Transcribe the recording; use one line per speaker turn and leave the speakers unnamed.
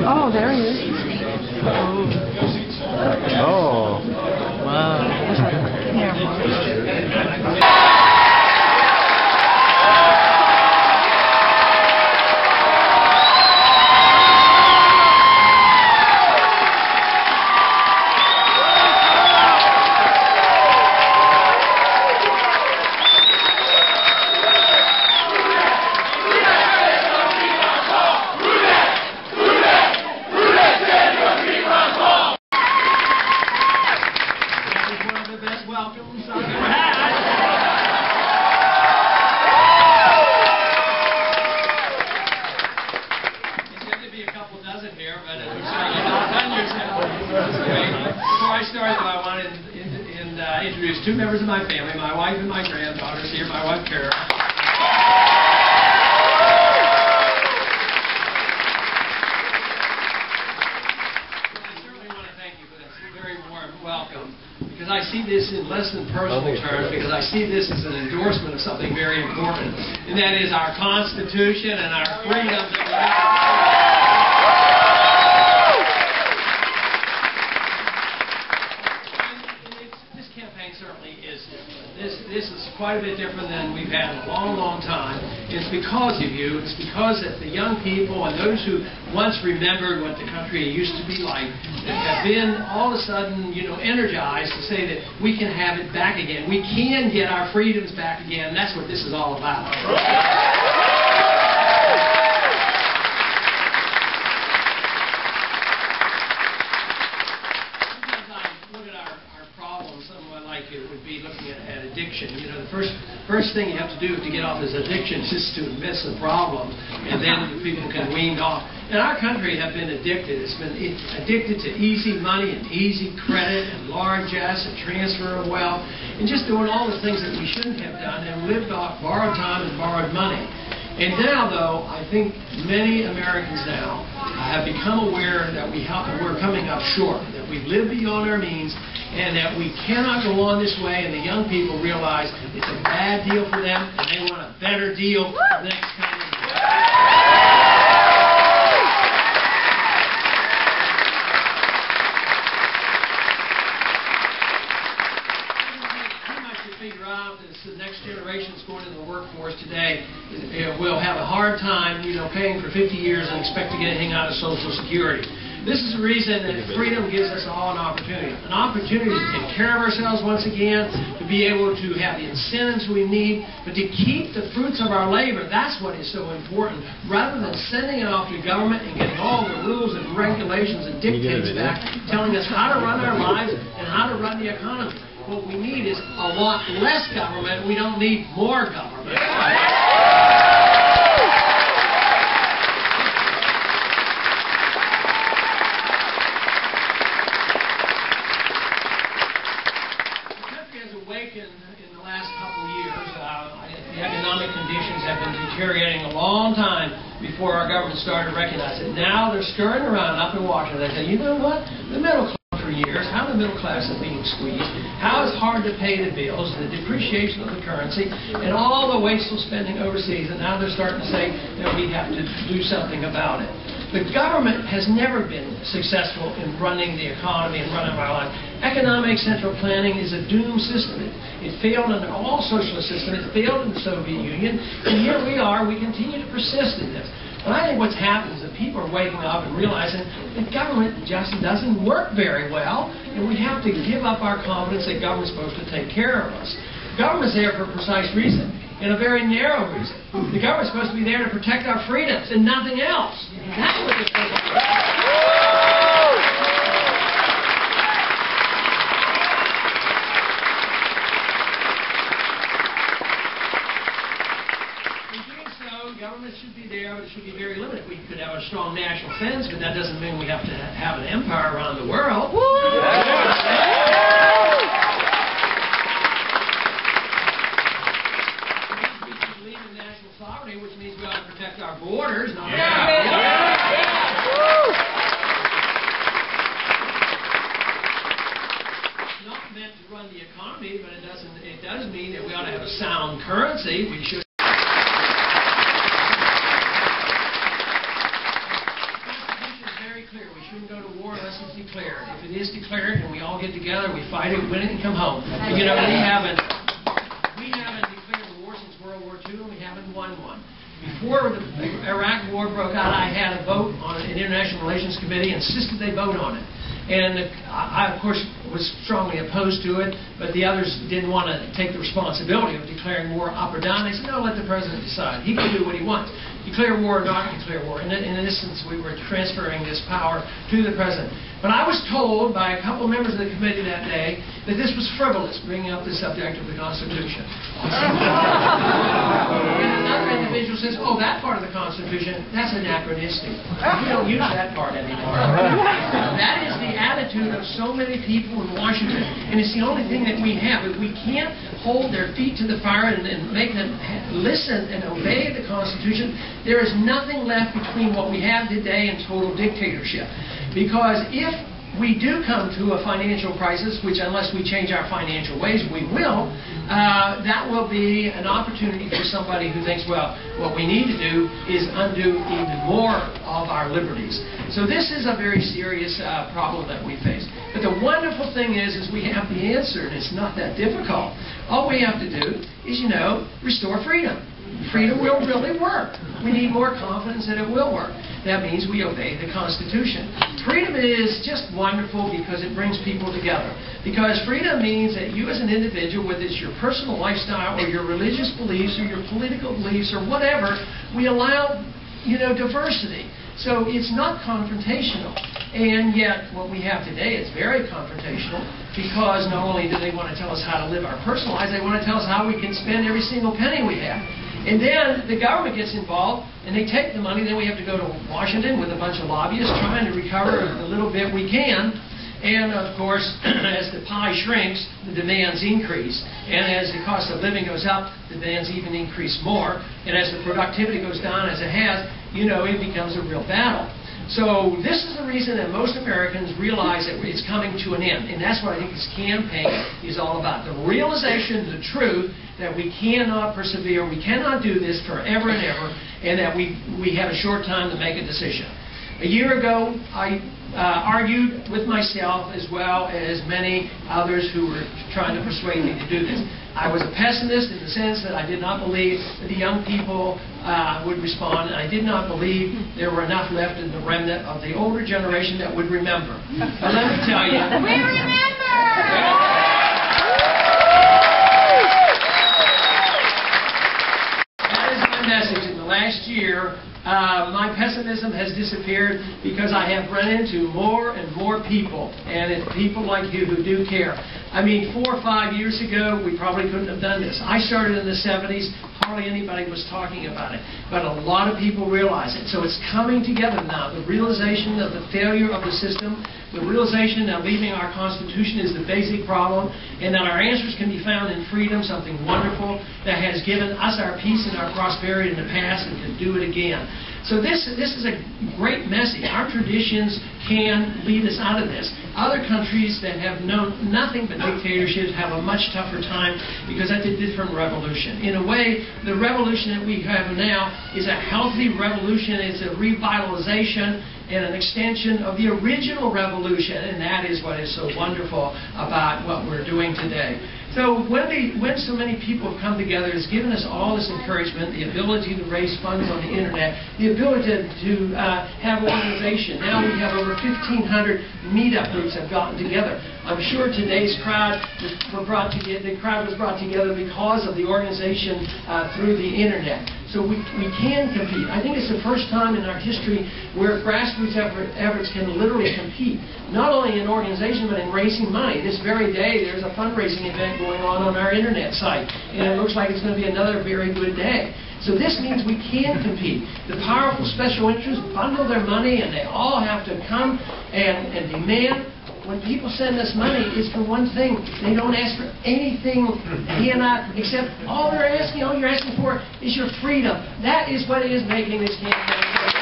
Oh, there he is.
Oh.
Wow.
Welcomes I've ever had. There's going to be a couple dozen here, but it looks like you're not done yourself. That's great. Before I start, though, I want to introduce two members of my family, my wife and my granddaughters here, my wife, Kara. Welcome, because I see this in less than personal terms, because I see this as an endorsement of something very important, and that is our Constitution and our freedom that we have. This campaign certainly is different. This is quite a bit different than we've had in a long, long time. It's because of you. It's because of the young people and those who once remembered what the country used to be like that have been all of a sudden, energized to say that we can have it back again. We can get our freedoms back again. That's what this is all about. It would be looking at addiction. The first thing you have to do to get off this addiction is to admit the problem, and then people can wean off. And our country have been addicted. It's been addicted to easy money and easy credit and largesse and transfer of wealth and just doing all the things that we shouldn't have done and lived off borrowed time and borrowed money. And now, though, I think many Americans now have become aware that we're coming up short, that we've lived beyond our means, and that we cannot go on this way, and the young people realize it's a bad deal for them, and they want a better deal for the next coming year. Pretty much to figure out is the next generation that's going into the workforce today will have a hard time, paying for 50 years and expect to get anything out of Social Security. This is the reason that freedom gives us all an opportunity to take care of ourselves once again, to be able to have the incentives we need, but to keep the fruits of our labor. That's what is so important, rather than sending it off to government and getting all the rules and regulations and dictates back, telling us how to run our lives and how to run the economy. What we need is a lot less government. We don't need more government. In the last couple of years, the economic conditions have been deteriorating a long time before our government started to recognize it. Now they're scurrying around up in Washington. They say, you know what? The middle class for years, how the middle class is being squeezed, how it's hard to pay the bills, the depreciation of the currency, and all the wasteful spending overseas. And now they're starting to say that we have to do something about it. The government has never been successful in running the economy and running our life. Economic central planning is a doomed system. It failed under all socialist systems. It failed in the Soviet Union. And here we are. We continue to persist in this. And I think what's happened is that people are waking up and realizing that government just doesn't work very well, and we have to give up our confidence that government's supposed to take care of us. Government's there for a precise reason, and a very narrow reason. The government's supposed to be there to protect our freedoms and nothing else. That's what it's supposed to do. Government should be there, but it should be very limited. We could have a strong national defense, but that doesn't mean we have to have an empire around the world. We believe in national sovereignty, which means we ought to protect our borders. Not It's not meant to run the economy, but it does mean that we ought to have a sound currency. We should. shouldn't go to war unless it's declared. If it is declared and we all get together, we fight it, win it, and come home. But, you know, we haven't declared a war since World War II, and we haven't won one. Before the Iraq War broke out, I had a vote on an International Relations Committee, insisted they vote on it. And I, of course, was strongly opposed to it, but the others didn't want to take the responsibility of declaring war up or down. They said, no, let the president decide. He can do what he wants. Declare war or not declare war. In essence, we were transferring this power to the president. But I was told by a couple of members of the committee that day that this was frivolous, bringing up the subject of the Constitution. And another individual says, oh, that part of the Constitution, that's anachronistic. We don't use that part anymore. That is the attitude of so many people in Washington, and it's the only thing that we have. If we can't hold their feet to the fire and make them listen and obey the Constitution, there is nothing left between what we have today and total dictatorship. Because if we do come to a financial crisis, which unless we change our financial ways, we will, that will be an opportunity for somebody who thinks, well, what we need to do is undo even more of our liberties. So this is a very serious problem that we face. But the wonderful thing is we have the answer, and it's not that difficult. All we have to do is, restore freedom. Freedom will really work. We need more confidence that it will work. That means we obey the Constitution. Freedom is just wonderful because it brings people together. Because freedom means that you as an individual, whether it's your personal lifestyle or your religious beliefs or your political beliefs or whatever, we allow, diversity. So it's not confrontational. And yet, what we have today is very confrontational because not only do they want to tell us how to live our personal lives, they want to tell us how we can spend every single penny we have. And then the government gets involved, and they take the money. Then we have to go to Washington with a bunch of lobbyists trying to recover the little bit we can. And, of course, as the pie shrinks, the demands increase. And as the cost of living goes up, the demands even increase more. And as the productivity goes down, as it has, it becomes a real battle. So this is the reason that most Americans realize that it's coming to an end. And that's what I think this campaign is all about. The realization, the truth, that we cannot persevere, we cannot do this forever and ever, and that we have a short time to make a decision. A year ago, I argued with myself as well as many others who were trying to persuade me to do this. I was a pessimist in the sense that I did not believe that the young people would respond, and I did not believe there were enough left in the remnant of the older generation that would remember. But let me tell you...
We remember!
That is my message. In the last year, my pessimism has disappeared because I have run into more and more people, and it's people like you who do care. I mean, 4 or 5 years ago, we probably couldn't have done this. I started in the 70s. Hardly anybody was talking about it. But a lot of people realize it. So it's coming together now. The realization of the failure of the system, the realization that leaving our Constitution is the basic problem, and that our answers can be found in freedom, something wonderful that has given us our peace and our prosperity in the past and can do it again. So this is a great message. Our traditions can lead us out of this. Other countries that have known nothing but dictatorships have a much tougher time because that's a different revolution. In a way, the revolution that we have now is a healthy revolution. It's a revitalization and an extension of the original revolution, and that is what is so wonderful about what we're doing today. So when so many people have come together, it's given us all this encouragement, the ability to raise funds on the internet, the ability to have organization. Now we have over 1,500 meetup groups have gotten together. I'm sure today's crowd was brought together because of the organization through the internet. So we can compete. I think it's the first time in our history where grassroots efforts can literally compete, not only in organization but in raising money. This very day there's a fundraising event going on our internet site, and it looks like it's going to be another very good day. So this means we can compete. The powerful special interests bundle their money, and they all have to come and demand. When people send us money, it's for one thing. They don't ask for anything except all you're asking for is your freedom. That is what is making this campaign.